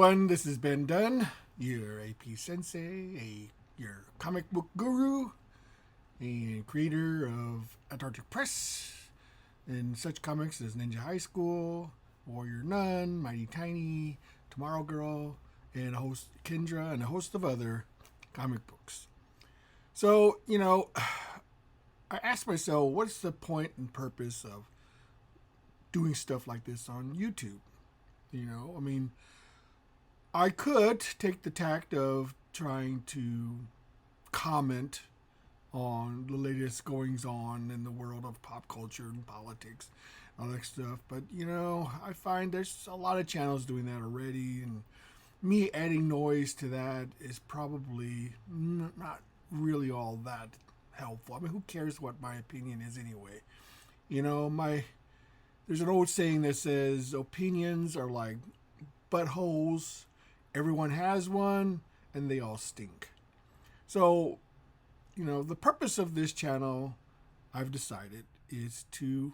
everyone. This has been Dunn, your AP Sensei, your comic book guru, and creator of Antarctic Press and such comics as Ninja High School, Warrior Nun, Mighty Tiny, Tomorrow Girl, and a host Kendra, and a host of other comic books. So, I asked myself, what's the point and purpose of doing stuff like this on YouTube? I could take the tact of trying to comment on the latest goings on in the world of pop culture and politics, all that stuff. But I find there's a lot of channels doing that already, and me adding noise to that is probably not really all that helpful. I mean, who cares what my opinion is anyway? There's an old saying that says opinions are like buttholes. Everyone has one, and they all stink. So, the purpose of this channel, I've decided, is to,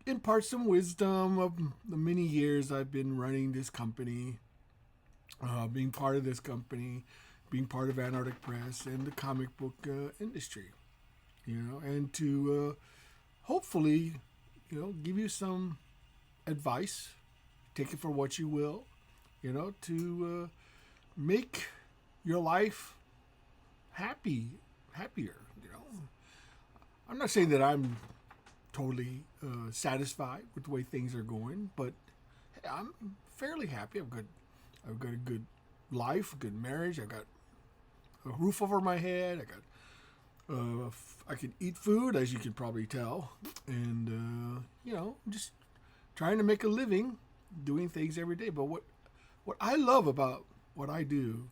impart some wisdom of the many years I've been running this company, being part of this company, being part of Antarctic Press and the comic book industry, and to hopefully, give you some advice. Take it for what you will, to make your life happier. I'm not saying that I'm totally satisfied with the way things are going, but hey, I'm fairly happy. I've got a good life, a good marriage. I've got a roof over my head. I can eat food, as you can probably tell, and just trying to make a living, doing things every day. But what I love about what I do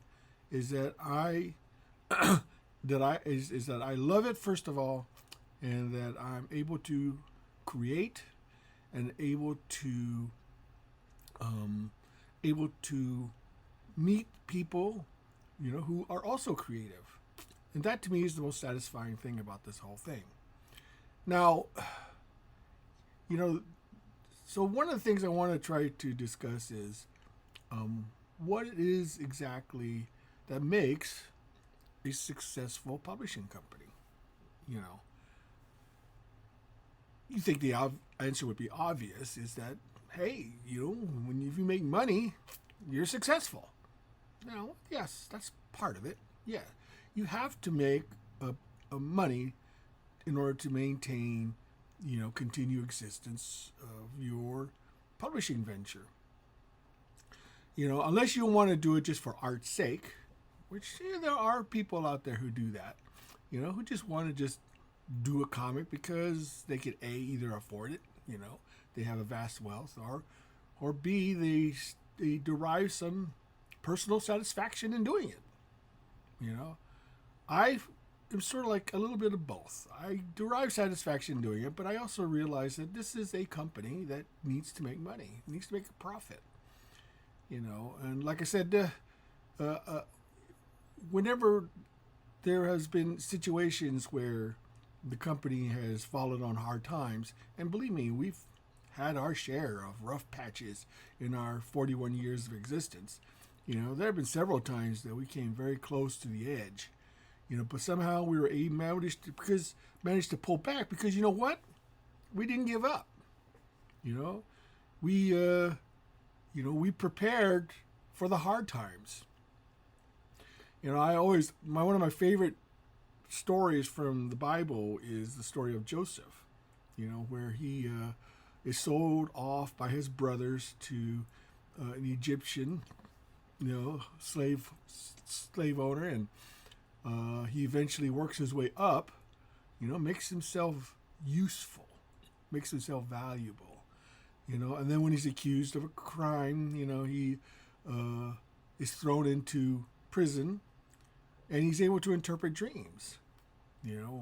is that I that I love it, first of all, and that I'm able to create and able to meet people, who are also creative. And that to me is the most satisfying thing about this whole thing. Now, so one of the things I want to try to discuss is what it is exactly that makes a successful publishing company. You think the answer would be obvious, is that, hey, if you make money, you're successful. Yes, that's part of it. Yeah, you have to make a money in order to maintain, continued existence of your publishing venture. Unless you want to do it just for art's sake, which there are people out there who do that, who just want to just do a comic because they could either afford it, they have a vast wealth, or B, they derive some personal satisfaction in doing it. I am sort of like a little bit of both. I derive satisfaction in doing it, but I also realize that this is a company that needs to make money, needs to make a profit. And like I said, whenever there has been situations where the company has fallen on hard times, and believe me, we've had our share of rough patches in our 41 years of existence. There have been several times that we came very close to the edge, but somehow we were managed to pull back because you know what? We didn't give up. We prepared for the hard times. One of my favorite stories from the Bible is the story of Joseph, where he is sold off by his brothers to an Egyptian, slave owner, and he eventually works his way up, makes himself useful, makes himself valuable, and then when he's accused of a crime, he is thrown into prison, and he's able to interpret dreams.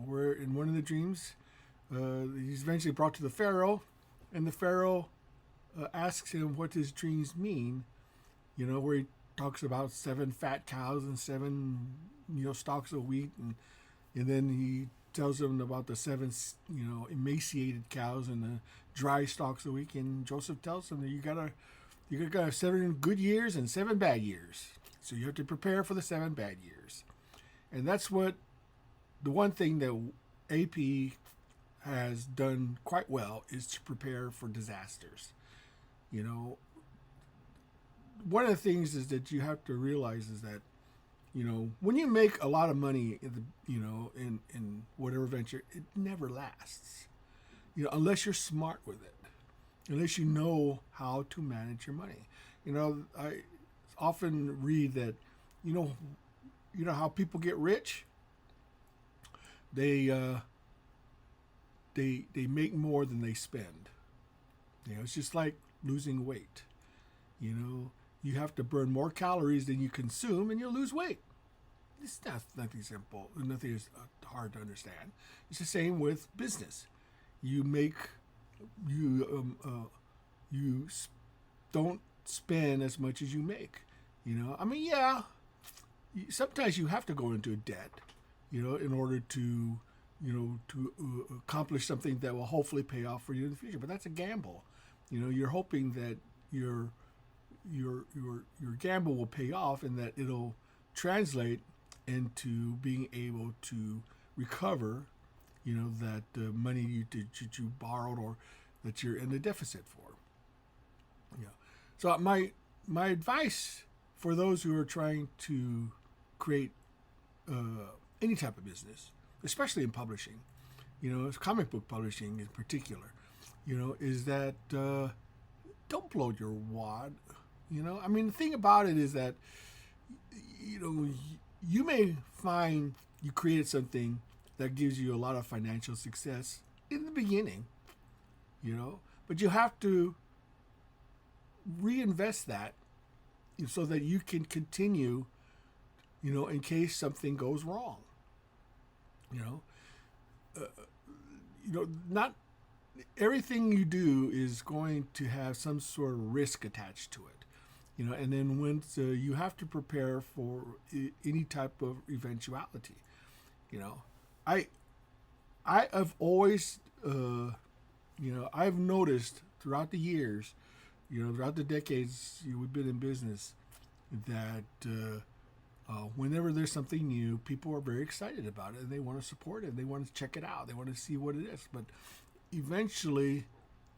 Where in one of the dreams, he's eventually brought to the Pharaoh, and the Pharaoh asks him what his dreams mean. Where he talks about 7 fat cows and 7, stalks of wheat, and then he tells him about the 7, emaciated cows and the dry stalks of wheat. And Joseph tells him that you gotta You're gonna have 7 good years and 7 bad years. So you have to prepare for the 7 bad years. And that's what the one thing that AP has done quite well is to prepare for disasters. You know, one of the things is that you have to realize is that, when you make a lot of money in whatever venture, it never lasts. Unless you're smart with it, unless you know how to manage your money. I often read that, how people get rich. They make more than they spend. It's just like losing weight. You have to burn more calories than you consume, and you'll lose weight. It's nothing simple. Nothing is hard to understand. It's the same with business. You don't spend as much as you make. Sometimes you have to go into debt, in order to accomplish something that will hopefully pay off for you in the future. But that's a gamble. You're hoping that your gamble will pay off and that it'll translate into being able to recover, that money that you borrowed or that you're in a deficit for. So my advice for those who are trying to create any type of business, especially in publishing, comic book publishing in particular, is that don't blow your wad. The thing about it is that, you may find you created something that gives you a lot of financial success in the beginning, but you have to reinvest that so that you can continue, in case something goes wrong. Not everything you do is going to have some sort of risk attached to it. And then once you have to prepare for any type of eventuality. I have always, I've noticed throughout the years, throughout the decades we've been in business, that whenever there's something new, people are very excited about it and they want to support it. They want to check it out. They want to see what it is. But eventually,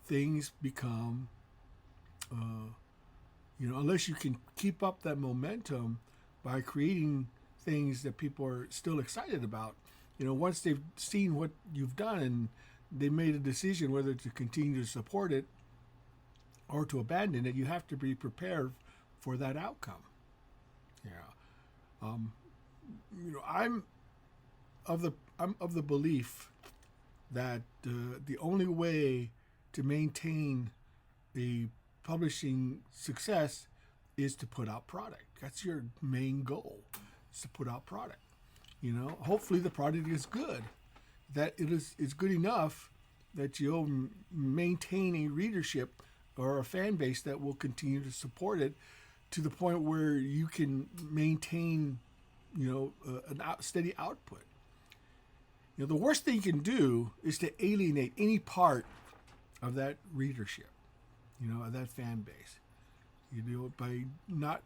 things become, unless you can keep up that momentum by creating things that people are still excited about, once they've seen what you've done and they made a decision whether to continue to support it or to abandon it, you have to be prepared for that outcome. I'm of the belief that the only way to maintain a publishing success is to put out product. That's your main goal, is to put out product. Hopefully the product is good, that it's good enough that you'll maintain a readership or a fan base that will continue to support it to the point where you can maintain, steady output. The worst thing you can do is to alienate any part of that readership, of that fan base. You do it by not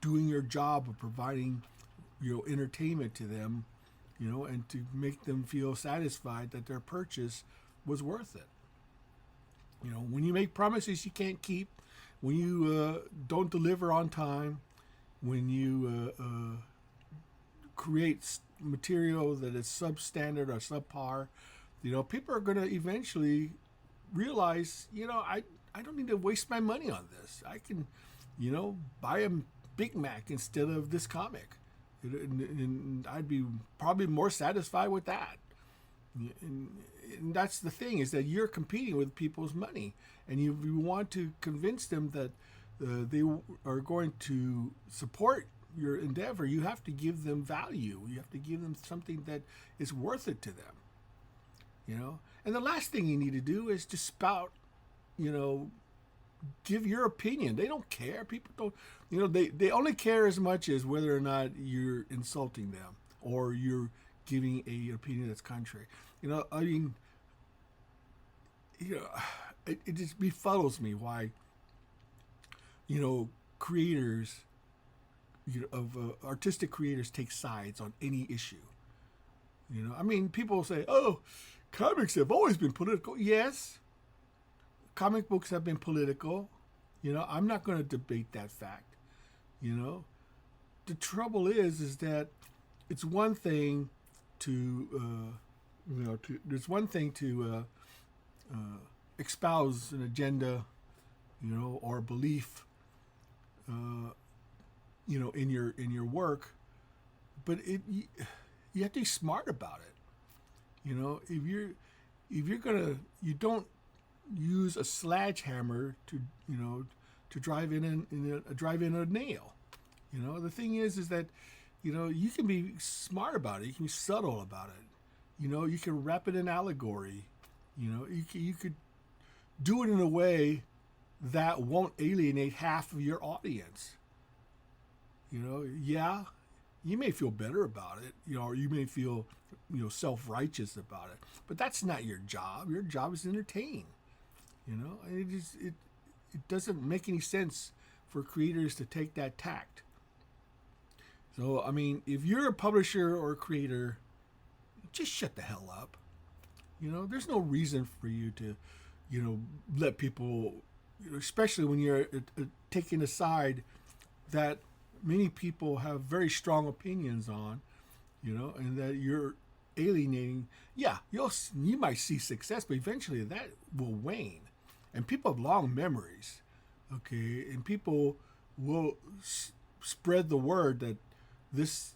doing your job of providing, entertainment to them, and to make them feel satisfied that their purchase was worth it. When you make promises you can't keep, when you don't deliver on time, when you create material that is substandard or subpar, people are going to eventually realize, I don't need to waste my money on this. I can, buy a Big Mac instead of this comic. And I'd be probably more satisfied with that. And that's the thing, is that you're competing with people's money, and you want to convince them that they are going to support your endeavor. You have to give them value. You have to give them something that is worth it to them. And the last thing you need to do is to spout, give your opinion. They don't care. People don't, they only care as much as whether or not you're insulting them or you're giving an opinion that's contrary. It just befuddles me why creators, of artistic creators take sides on any issue. I mean, people say, "Oh, comics have always been political." Yes, comic books have been political. I'm not going to debate that fact. The trouble is that it's one thing to, there's one thing to espouse an agenda, or a belief, in your work, but you have to be smart about it. You don't use a sledgehammer to drive in a nail. The thing is that you can be smart about it. You can be subtle about it. You can wrap it in allegory. You could do it in a way that won't alienate half of your audience. Yeah, you may feel better about it, or you may feel, self-righteous about it, but that's not your job. Your job is to entertain. It doesn't make any sense for creators to take that tact. So, I mean, if you're a publisher or a creator, just shut the hell up. There's no reason for you to, let people, especially when you're taking a side that many people have very strong opinions on, and that you're alienating. Yeah, you might see success, but eventually that will wane. And people have long memories, okay? And people will spread the word that this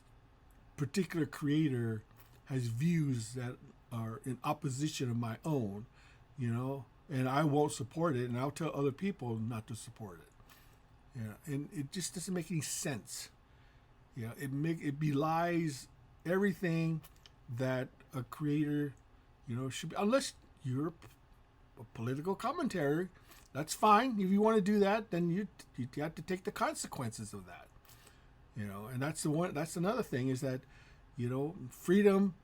particular creator has views that are in opposition of my own, and I won't support it, and I'll tell other people not to support it. And it just doesn't make any sense. It belies everything that a creator, should be, unless you're a political commentary. That's fine. If you want to do that, then you have to take the consequences of that. And that's another thing is that, freedom.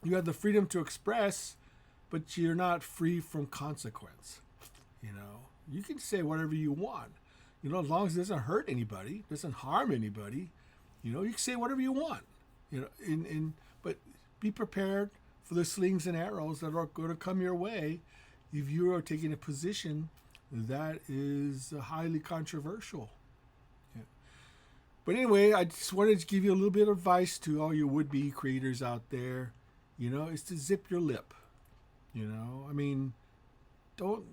You have the freedom to express, but you're not free from consequence. You can say whatever you want. As long as it doesn't hurt anybody, doesn't harm anybody, you can say whatever you want. But be prepared for the slings and arrows that are going to come your way if you are taking a position that is highly controversial. Yeah. But anyway, I just wanted to give you a little bit of advice to all your would-be creators out there. Is to zip your lip. I mean, don't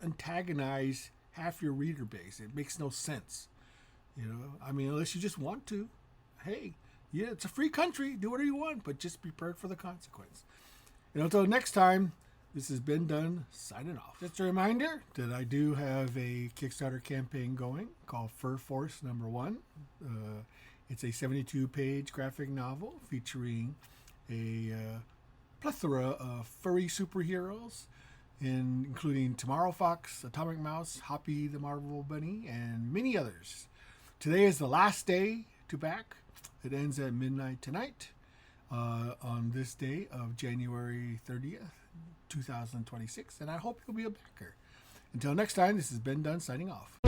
antagonize half your reader base. It makes no sense. I mean, unless you just want to. Hey, yeah, it's a free country. Do whatever you want, but just be prepared for the consequence. And until next time, this has been Dunn signing off. Just a reminder that I do have a Kickstarter campaign going called Fur Force #1. It's a 72-page graphic novel featuring a plethora of furry superheroes, including Tomorrow Fox, Atomic Mouse, Hoppy the Marvel Bunny, and many others. Today is the last day to back. It ends at midnight tonight on this day of January 30th, 2026, and I hope you'll be a backer. Until next time, this has been Dunn signing off.